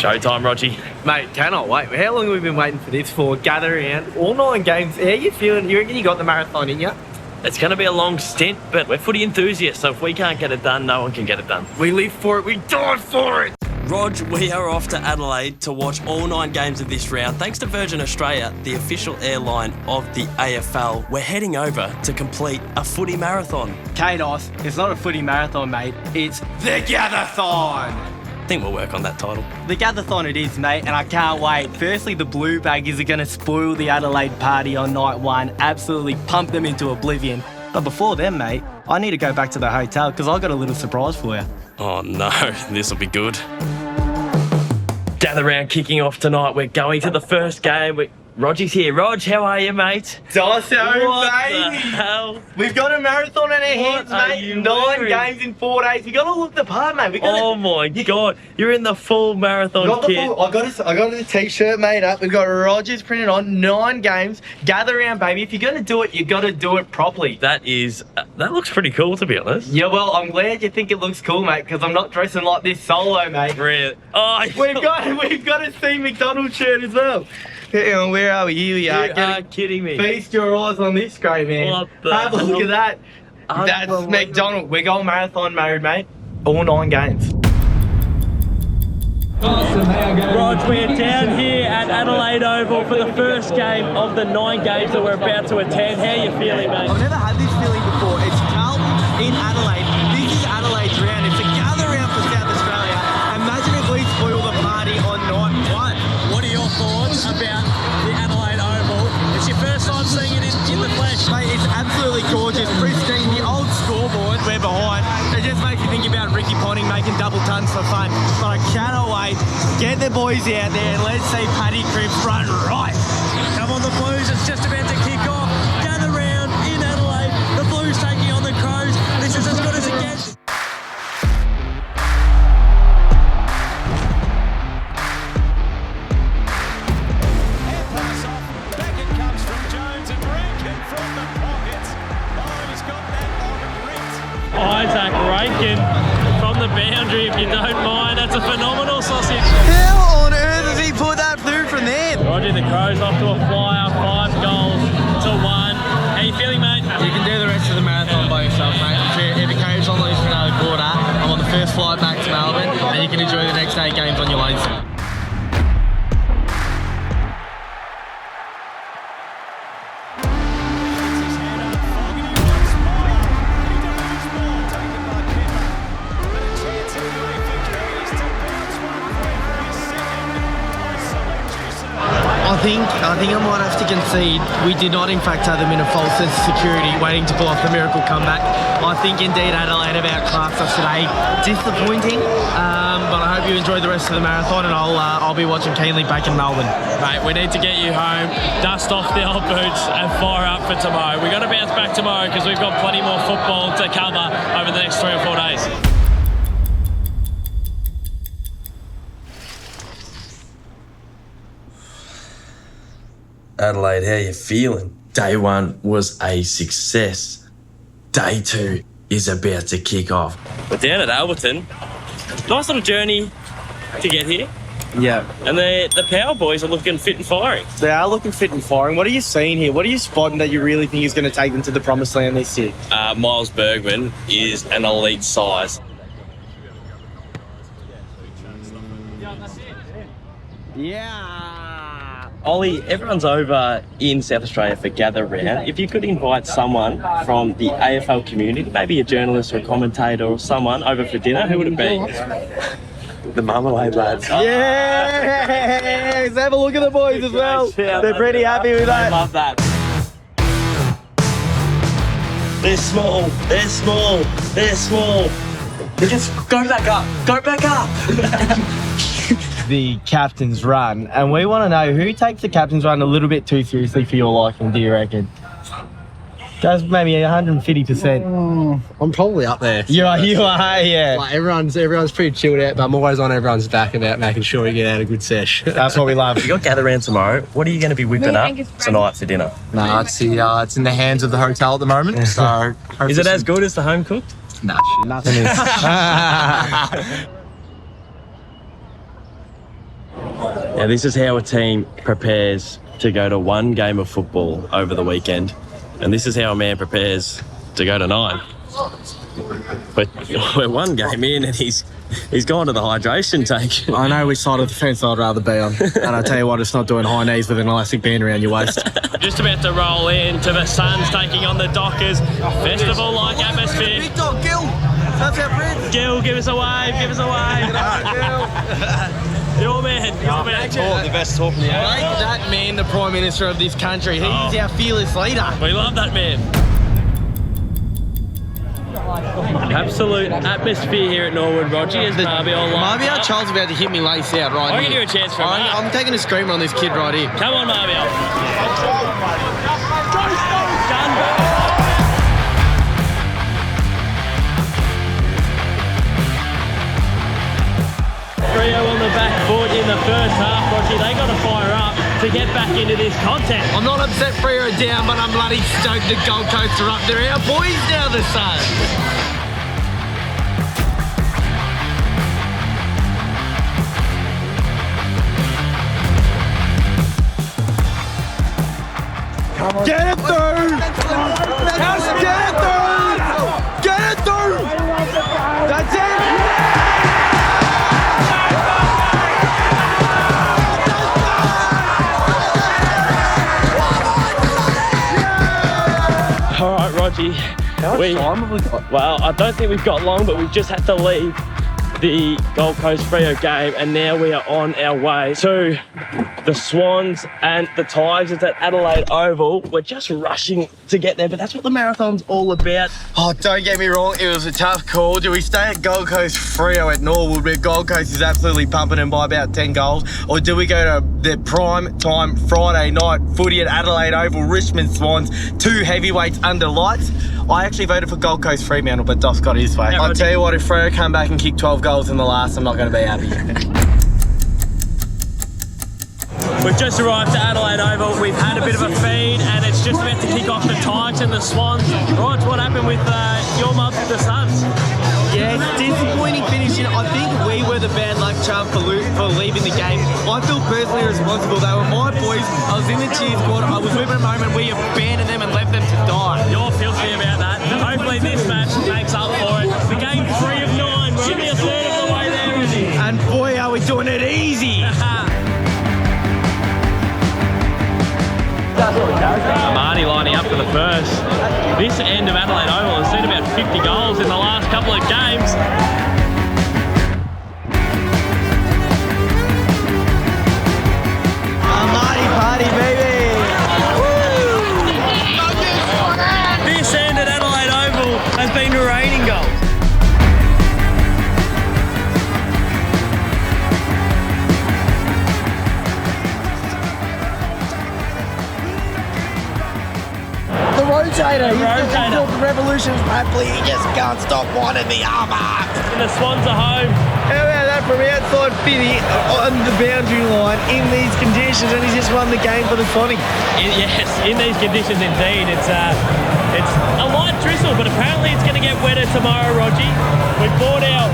Showtime, Rogie. Mate, cannot wait. How long have we been waiting for this for? Gather around, all 9 games. How you feeling? You reckon you got the marathon in you? It's going to be a long stint, but we're footy enthusiasts, so if we can't get it done, no one can get it done. We live for it, we die for it! Rog, we are off to Adelaide to watch all 9 games of this round. Thanks to Virgin Australia, the official airline of the AFL, we're heading over to complete a footy marathon. Kados, it's not a footy marathon, mate. It's the Gatherthon! I think we'll work on that title. The Gatherthon it is, mate, and I can't wait. Firstly, the Blue Baggies are going to spoil the Adelaide party on night 1, absolutely pump them into oblivion. But before then, mate, I need to go back to the hotel because I've got a little surprise for you. Oh no, this will be good. Gather round kicking off tonight. We're going to the first game. Rogie's here. Rog, how are you, mate? Dosso, What baby! the hell? We've got a marathon in our hands, What are mate. you 9 wearing? games in 4 days. We got to look the part, mate. We got Oh my God, you're in the full marathon kit. I got a t-shirt made up. We've got Rogers printed on. 9 games. Gather around, baby. If you're going to do it, you got to do it properly. That looks pretty cool, to be honest. Yeah, well, I'm glad you think it looks cool, mate, because I'm not dressing like this solo, mate. Really? Oh, We've got a Steve MacDonald shirt as well. Hang on, where are we? Here we are. you are kidding me. Feast your eyes on this screen, man. What the Have a look hell? at that. That's Unbelievable. MacDonald. We're going marathon mode, mate. All 9 games. Rog, we're down here at Adelaide Oval for the first game of the 9 games that we're about to attend. How are you feeling, mate? I've never had this feeling before. It's Carlton in Adelaide. This is Adelaide's round. It's a gather round for South Australia. Imagine if we spoil the party on night 1. What are your thoughts about the Adelaide Oval? It's your first time seeing it in the flesh. Mate, it's absolutely gorgeous. Pristine, the old scoreboard, we're behind. It just makes you think about Ricky Ponting making double tons for fun. But I cannot wait. Get the boys out there and let's see Paddy Cripps run right. Come on, the Blues, it's just about to kick off. Gather round in Adelaide. The Blues taking on the Crows. This is as good as it gets. Isaac Rankin from the boundary, if you don't mind. That's a phenomenal sausage. How on earth has he put that through from there? Roger, the Crows off to a flyer, 5 goals to 1. How you feeling, mate? You can do the rest of the marathon by yourself, mate. If it carries on like this for another quarter, I'm on the first flight back to Melbourne and you can enjoy the next 8 games on your lonesome. I think I might have to concede. We did not, in fact, have them in a false sense of security, waiting to pull off the miracle comeback. I think, indeed, Adelaide have outclassed us today. Disappointing, but I hope you enjoyed the rest of the marathon, and I'll be watching keenly back in Melbourne. Mate, we need to get you home, dust off the old boots, and fire up for tomorrow. We've got to bounce back tomorrow because we've got plenty more football to cover over the next 3 or 4 days. Adelaide, how you feeling? Day 1 was a success. Day 2 is about to kick off. We're down at Alberton. Nice little journey to get here. Yeah. And the Power Boys are looking fit and firing. They are looking fit and firing. What are you seeing here? What are you spotting that you really think is going to take them to the promised land this year? Miles Bergman is an elite size. Yeah. Ollie, everyone's over in South Australia for Gather Round. If you could invite someone from the AFL community, maybe a journalist or a commentator or someone over for dinner, who would it be? The Marmalade lads. Yes! Have a look at the boys as well. They're pretty happy with I that. love that. They're small. They're small. They're small. Just go back up. Go back up. The captain's run, and we want to know who takes the captain's run a little bit too seriously for your liking, do you reckon? Goes maybe 150%. I'm probably up there. You are, yeah. Like everyone's pretty chilled out, but I'm always on everyone's back about making sure we get out a good sesh. That's what we love. You got Gather Round tomorrow. What are you going to be whipping up tonight for dinner? No, it's in the hands of the hotel at the moment. So Is it as good as the home cooked? Nah, shit. Nothing is. Now, this is how a team prepares to go to one game of football over the weekend. And this is how a man prepares to go to 9. But we're one game in and he's gone to the hydration tank. I know which side of the fence I'd rather be on. And I tell you what, it's not doing high knees with an elastic band around your waist. Just about to roll in to the Suns taking on the Dockers. Festival-like atmosphere. Big dog, Gil. That's our friend. Gil, give us a wave, give us a wave. Your man. The best talk in the air. Make that man the Prime Minister of this country. He's our fearless leader. We love that man. Absolute atmosphere here at Norwood, Roger. Is Marby all lined up? Charles about to hit me lace out right I'll here. give you a chance for a mark. I'm taking a screamer on this kid right here. Come on, Marby. Freo on the back foot in the first half, Roger. They got to fire up to get back into this contest. I'm not upset Freo are down, but I'm bloody stoked the Gold Coast are up. They're our boys now, the Suns. Get it through! Get it through! Get it through! That's it! All right, Rogie. How much time have we got? Well, I don't think we've got long, but we've just had to leave the Gold Coast Freo game, and now we are on our way to the Swans and the Tigers at Adelaide Oval. We're just rushing to get there, but that's what the marathon's all about. Oh, don't get me wrong, it was a tough call. Do we stay at Gold Coast Freo at Norwood, where Gold Coast is absolutely pumping them by about 10 goals, or do we go to the prime time Friday night footy at Adelaide Oval, Richmond Swans, 2 heavyweights under lights? I actually voted for Gold Coast Fremantle, but Doff's got his way. Yeah, I'll tell you what, if Freo come back and kick 12 goals in the last, I'm not going to be happy. We've just arrived at Adelaide Oval. We've had a bit of a feed, and it's just about to kick off the Tigers and the Swans. Rog, what happened with your mob, the Suns? Yeah, it's disappointing finishing. I think we were the bad luck charm for leaving the game. I feel personally responsible. They were my boys. I was in the cheer squad. I was with them a moment. We abandoned them and left them to die. You're filthy about that. Hopefully this match makes up for it. The game 3 of 9. We're only a third of the way there, isn't it? And boy, are we doing it easy. Marty lining up for the first. This end of Adelaide Oval has seen about 50 goals in the last couple of games. Marty party, baby. This end at Adelaide Oval has been raining goals. Rotator. Rotator. The revolution's rapidly. He just can't stop wanting the armour. And the Swans are home. How about that from outside 50 on the boundary line in these conditions, and he's just won the game for the Sonic. Yes, in these conditions indeed. It's a light drizzle, but apparently it's going to get wetter tomorrow, Rogie. We bought our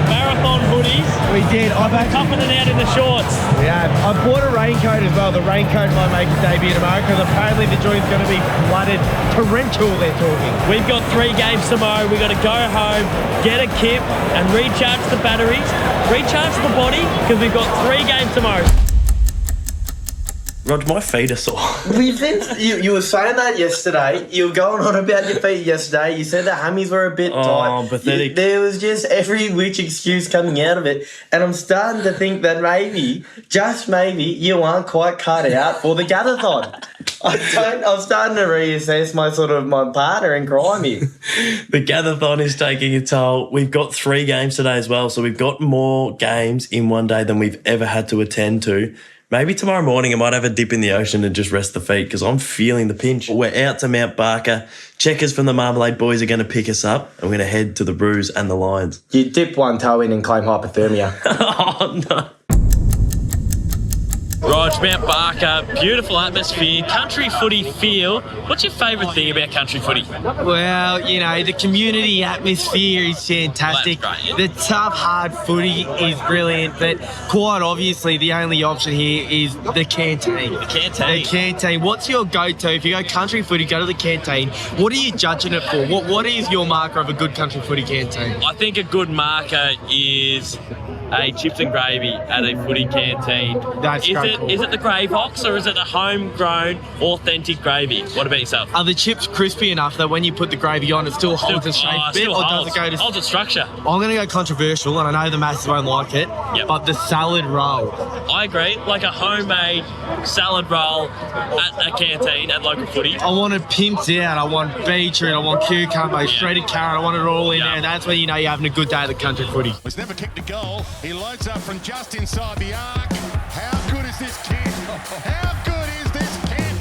marathon hoodies. We did. I've Cupping it out in the shorts. Yeah, I bought a raincoat as well. The raincoat might make its debut tomorrow because apparently the joint's going to be flooded. Torrential, they're talking. We've got 3 games tomorrow. We've got to go home, get a kip, and recharge the batteries, recharge the body, because we've got 3 games tomorrow. Rog, my feet are sore. You were saying that yesterday. You were going on about your feet yesterday. You said the hammies were a bit tight. Pathetic. There was just every which excuse coming out of it. And I'm starting to think that maybe, just maybe, you aren't quite cut out for the Gadathon. I'm starting to reassess my partner in crime here. The Gadathon is taking a toll. We've got 3 games today as well, so we've got more games in one day than we've ever had to attend to. Maybe tomorrow morning I might have a dip in the ocean and just rest the feet because I'm feeling the pinch. We're out to Mount Barker. Checkers from the Marmalade Boys are going to pick us up and we're going to head to the Brews and the Lions. You dip one toe in and claim hypothermia. Oh, no. Rog, Mount Barker, beautiful atmosphere, country footy feel. What's your favourite thing about country footy? Well, you know, the community atmosphere is fantastic. Well, that's great, The tough, hard footy is brilliant, but quite obviously the only option here is the canteen. The canteen. The canteen. What's your go-to? If you go country footy, go to the canteen. What are you judging it for? What is your marker of a good country footy canteen? I think a good marker is a chips and gravy at a footy canteen. That's cool. Is it the Grave Ox or is it a homegrown, authentic gravy? What about yourself? Are the chips crispy enough that when you put the gravy on, it still holds its shape bit, or does it go to... Holds its structure. I'm going to go controversial, and I know the masses won't like it, but the salad roll. I agree. Like a homemade salad roll at a canteen at local footy. I want it pimped out. I want beetroot, I want cucumber, shredded carrot. I want it all in there, and that's when you know you're having a good day at the country footy. He's never kicked a goal. He loads up from just inside the arc. How good is this kid? How good is this kid?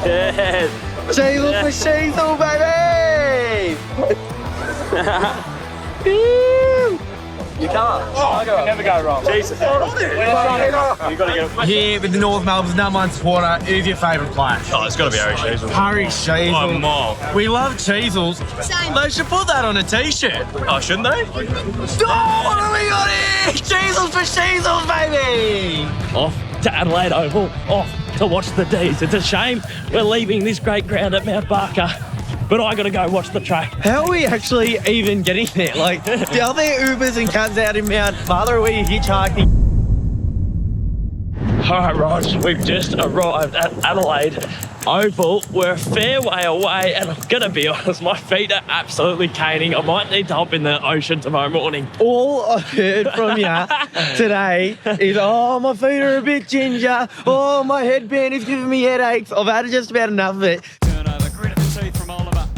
Yes. Sheasel for Sheasel, baby! You can't. You never go wrong. Jesus. You got to get it. Here with the North Melbourne's #1 supporter, who's your favourite player? Oh, it's got to be Harry Sheasel. Harry Sheasel. By a mile. We love Sheasels. Same. They should put that on a t-shirt. Oh, shouldn't they? Oh, what have we got here? Sheasels for Sheasels, baby! Off to Adelaide Oval, off to watch the D's. It's a shame we're leaving this great ground at Mount Barker, but I got to go watch the track. How are we actually even getting there? Like, are there Ubers and cabs out in Mount Barker, or are we hitchhiking? All right, Rog, we've just arrived at Adelaide Oval. We're a fair way away, and I'm going to be honest, my feet are absolutely caning. I might need to hop in the ocean tomorrow morning. All I've heard from you today is, oh, my feet are a bit ginger. Oh, my headband is giving me headaches. I've had just about enough of it. Turnover, grit of the teeth from Oliver.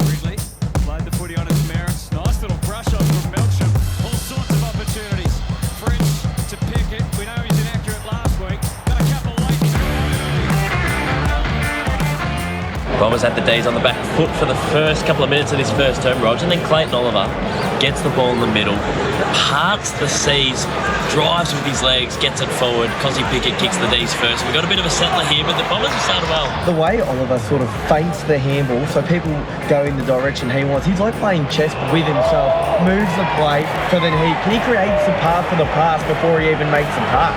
Ridley played the footy on its merits. Nice little brush off from Melksham. All sorts of opportunities. French to Pickett. We know he's inaccurate last week. Got a couple late. Bombers had the D's on the back foot for the first couple of minutes of this first term, Rog, and then Clayton Oliver gets the ball in the middle, parts the C's, drives with his legs, gets it forward. Cozzy Pickett kicks the D's first. We've got a bit of a settler here, but the Bombers have started well. The way Oliver sort of feints the handball so people go in the direction he wants, he's like playing chess with himself, moves the play so then he creates the path for the pass before he even makes the pass.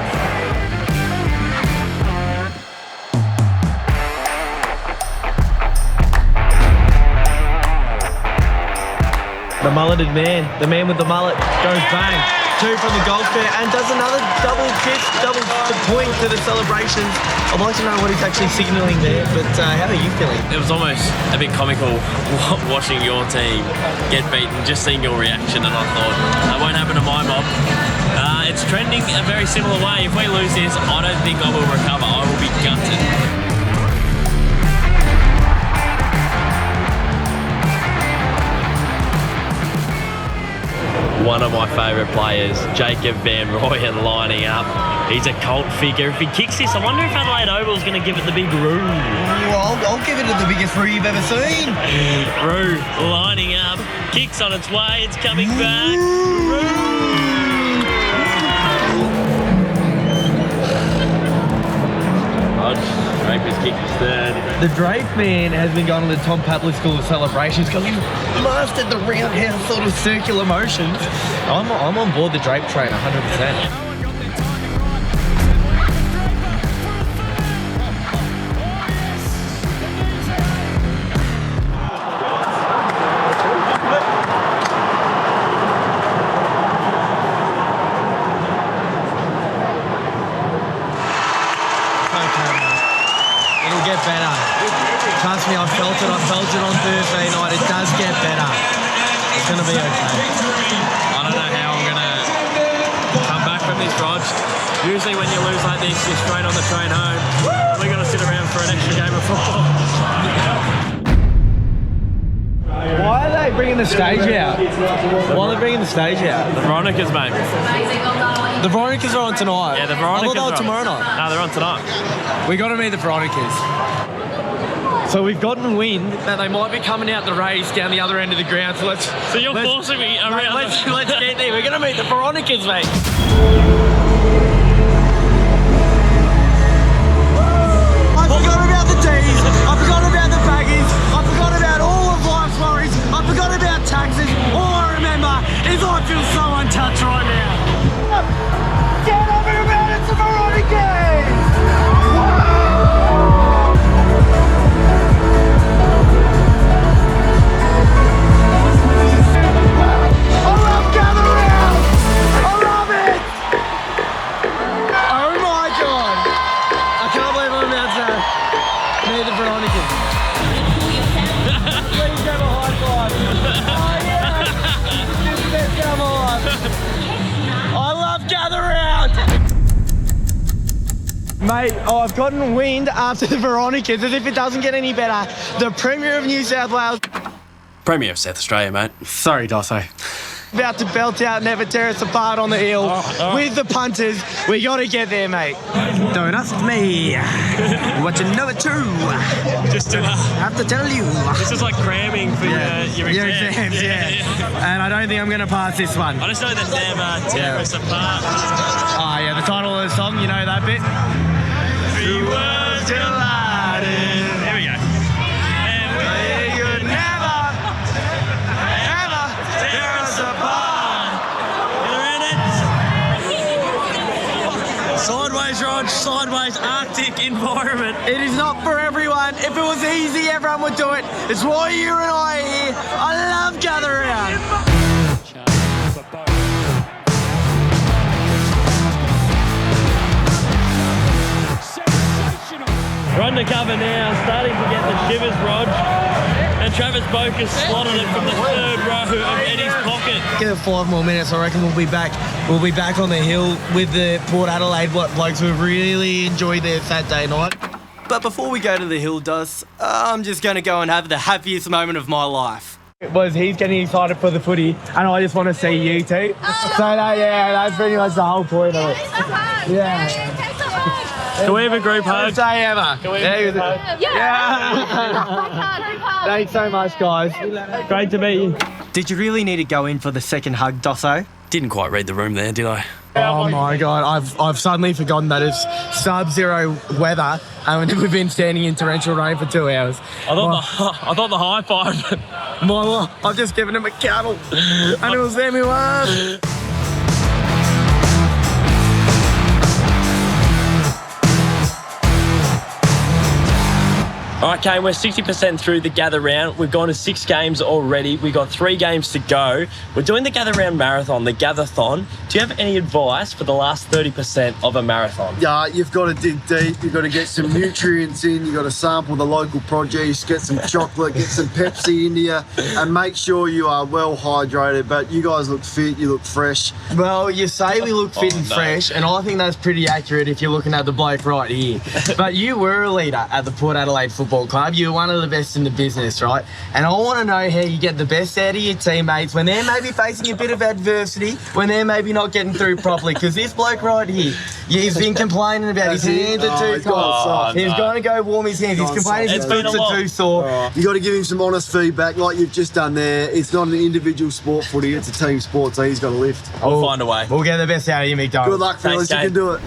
The mulleted man, the man with the mullet, goes bang. 2 from the goal square and does another double kiss, double point to the celebrations. I'd like to know what he's actually signalling there, but how are you feeling? It was almost a bit comical watching your team get beaten, just seeing your reaction, and I thought, that won't happen to my mob. It's trending a very similar way. If we lose this, I don't think I will recover. I will be gutted. One of my favourite players, Jacob Van Rooyen, lining up. He's a cult figure. If he kicks this, I wonder if Adelaide Oval's going to give it the big roo. Well, I'll give it the biggest roo you've ever seen. Roo lining up, kicks on its way, it's coming back. Roo! Draper's kicked his third. The Drape man has been going to the Tom Papley School of Celebrations because he's mastered the roundhouse sort of circular motions. I'm on board the Drape train 100%. Trust me, I felt it on Thursday night. It does get better. It's going to be okay. I don't know how I'm going to come back from this, Rog. Usually when you lose like this, you're straight on the train home. We're going to sit around for an extra game of football. Why are they bringing the stage out? Why are they bringing the stage out? The Veronicas, mate. The Veronicas are on tonight. Yeah, the Veronicas are on tomorrow night. No, they're on tonight. We got to meet the Veronicas. So we've gotten wind that they might be coming out the race down the other end of the ground. So you're forcing me around. Let's get there. We're going to meet the Veronicas, mate. Mate, I've gotten wind after the Veronicas, as if it doesn't get any better. The Premier of New South Wales, Premier of South Australia, mate. sorry, Dosso, about to belt out Never Tear Us Apart on the hill with the punters. We got to get there, mate. Don't ask me what you know it true. Just to, Have to tell you. this is like cramming for your Your exams. exams, yeah. And I don't think I'm going to pass this one. I just know that Never Tear Us Apart. Oh, yeah, the title of the song, you know that bit? We were delighted. There we go. And we could never, ever tear us apart. Sideways, Rog, sideways, Arctic environment. It is not for everyone. If it was easy, everyone would do it. It's why you and I are here. I love gather around. We're undercover now, starting to get the shivers, Rog. And Travis Bokus slotted it from the third row of Eddie's pocket. Give it 5 more minutes. I reckon we'll be back. We'll be back on the hill with the Port Adelaide blokes who've really enjoyed their Saturday night. But before we go to the hill, Dos, I'm just going to go and have the happiest moment of my life. Was he's getting excited for the footy, and I just want to see you too. So that's pretty much the whole point of it. Yeah. Can we have a group hug? Best day ever. Can we have a group hug? Yeah. Thanks so much, guys. Great to meet you. Did you really need to go in for the second hug, Dosso? Didn't quite read the room there, did I? Oh my God, I've suddenly forgotten that it's sub-zero weather and we've been standing in torrential rain for 2 hours. I thought the high five. I've just given him a cattle and it was them who won. All right, Kane, we're 60% through the gather round. We've gone to 6 games already. We've got 3 games to go. We're doing the gather round marathon, the gather-thon. Do you have any advice for the last 30% of a marathon? Yeah, you've got to dig deep. You've got to get some nutrients in. You've got to sample the local produce, get some chocolate, get some Pepsi into you, and make sure you are well hydrated. But you guys look fit, you look fresh. Well, you say we look fit and fresh, and I think that's pretty accurate if you're looking at the bloke right here. But you were a leader at the Port Adelaide Football Club. You're one of the best in the business, right? And I want to know how you get the best out of your teammates when they're maybe facing a bit of adversity, when they're maybe not getting through properly. Because this bloke right here, he's been complaining about his hands are too cold. He's going to go warm his hands. He's complaining his boots are too sore. You got to give him some honest feedback, like you've just done there. It's not an individual sport footy; it's a team sport. So he's got to lift. We'll find a way. We'll get the best out of you, MacDonald. Good luck, fellas. Thanks, you can do it.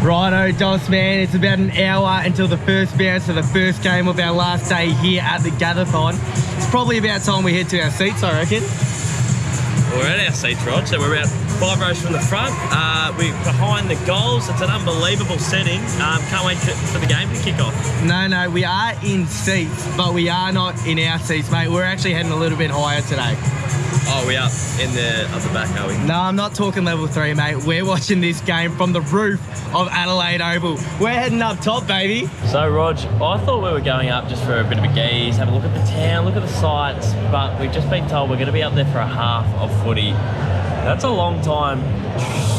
Righto, Dos, man. It's about an hour until the first bounce of the first game of our last day here at the Gather-thon. It's probably about time we head to our seats, I reckon. We're at our seats, Rod, so we're about 5 rows from the front. We're behind the goals. It's an unbelievable setting. Can't wait for the game to kick off. No, we are in seats, but we are not in our seats, mate. We're actually heading a little bit higher today. Oh, we up in the back, are we? No, I'm not talking level 3, mate. We're watching this game from the roof of Adelaide Oval. We're heading up top, baby. So, Rog, I thought we were going up just for a bit of a gaze, have a look at the town, look at the sights, but we've just been told we're going to be up there for a half of footy. That's a long time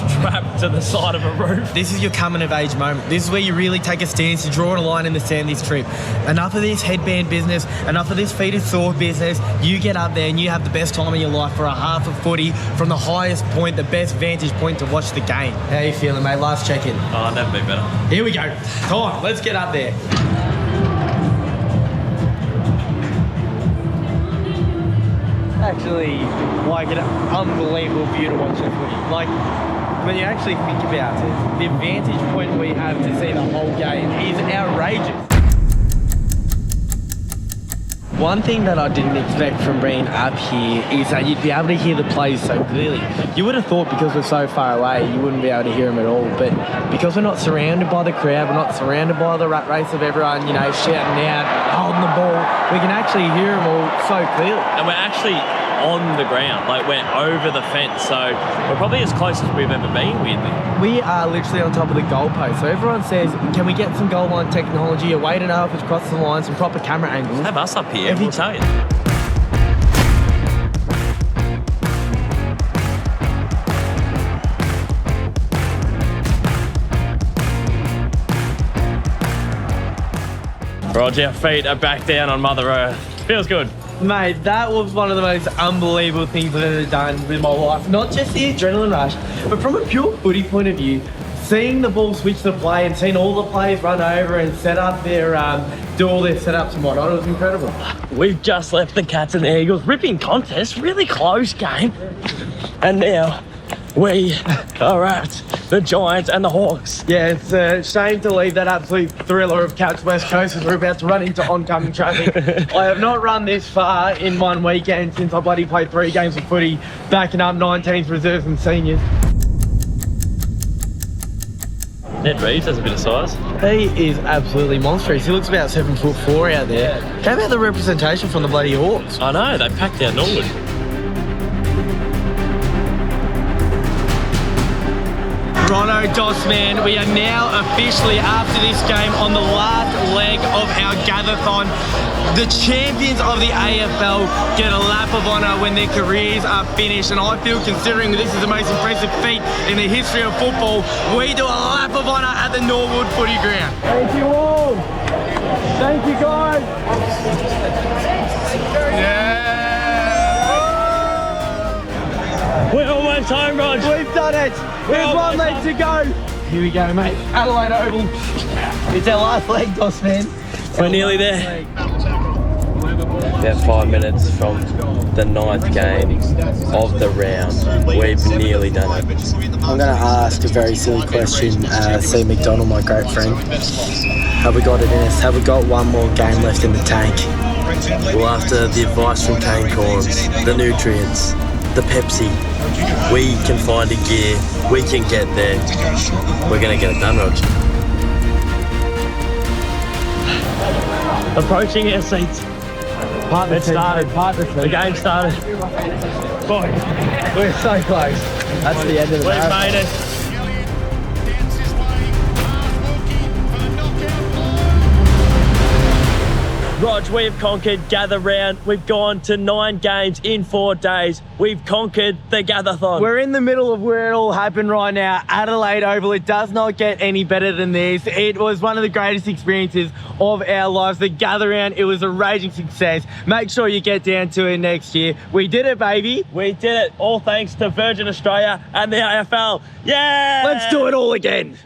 strapped to the side of a roof. This is your coming of age moment. This is where you really take a stance, you draw a line in the sand this trip. Enough of this headband business, enough of this feet of sore business. You get up there and you have the best time of your life for a half of footy from the highest point, the best vantage point to watch the game. How you feeling, mate? Last check-in. Oh, never been better. Here we go. Come on, let's get up there. Actually, like an unbelievable view to watch the footy. Like, when you actually think about it, the vantage point we have to see the whole game is outrageous. One thing that I didn't expect from being up here is that you'd be able to hear the players so clearly. You would have thought because we're so far away, you wouldn't be able to hear them at all. But because we're not surrounded by the crowd, we're not surrounded by the rat race of everyone, you know, shouting out, holding the ball, we can actually hear them all so clearly. And we're actually on the ground, like we're over the fence, so we're probably as close as we've ever been, weirdly. We are literally on top of the goalpost, so everyone says, can we get some goal line technology, a way to know if it's crossed the line, some proper camera angles? Have us up here, we'll tell you. Roger, our feet are back down on Mother Earth. Feels good. Mate, that was one of the most unbelievable things I've ever done with my life. Not just the adrenaline rush, but from a pure footy point of view, seeing the ball switch the play and seeing all the players run over and set up their, do all their setups and whatnot, it was incredible. We've just left the Cats and Eagles. Ripping contest, really close game. And now we are at the Giants and the Hawks. Yeah, it's a shame to leave that absolute thriller of Cats West Coast as we're about to run into oncoming traffic. I have not run this far in one weekend since I bloody played 3 games of footy, backing up 19s, reserves and seniors. Ned Reeves has a bit of size. He is absolutely monstrous. He looks about 7'4" out there. How about the representation from the bloody Hawks? I know, they packed down Norwood. Rono, Dos man, we are now officially after this game on the last leg of our Gathathon. The champions of the AFL get a lap of honour when their careers are finished, and I feel, considering this is the most impressive feat in the history of football, we do a lap of honour at the Norwood Footy Ground. Thank you all. Thank you guys. We're almost home, Rog. We've done it. There's one leg to go. Here we go, mate. Adelaide Oval. It's our last leg, Dos man. We're nearly there. About 5 minutes from the 9th game of the round. We've nearly done it. I'm going to ask a very silly question. See MacDonald, my great friend. Have we got it in us? Have we got one more game left in the tank? Well, after the advice from Kane Corns, the nutrients, the Pepsi, we can find a gear, we can get there. We're going to get it done, Roger. Approaching our seats. It started. The game started. Boy, we're so close. That's the end of the We've made it. Rog, we have conquered Gather Round. We've gone to 9 games in 4 days. We've conquered the Gathathon. We're in the middle of where it all happened right now. Adelaide Oval. It does not get any better than this. It was one of the greatest experiences of our lives. The Gather Round, it was a raging success. Make sure you get down to it next year. We did it, baby. We did it. All thanks to Virgin Australia and the AFL. Yeah! Let's do it all again.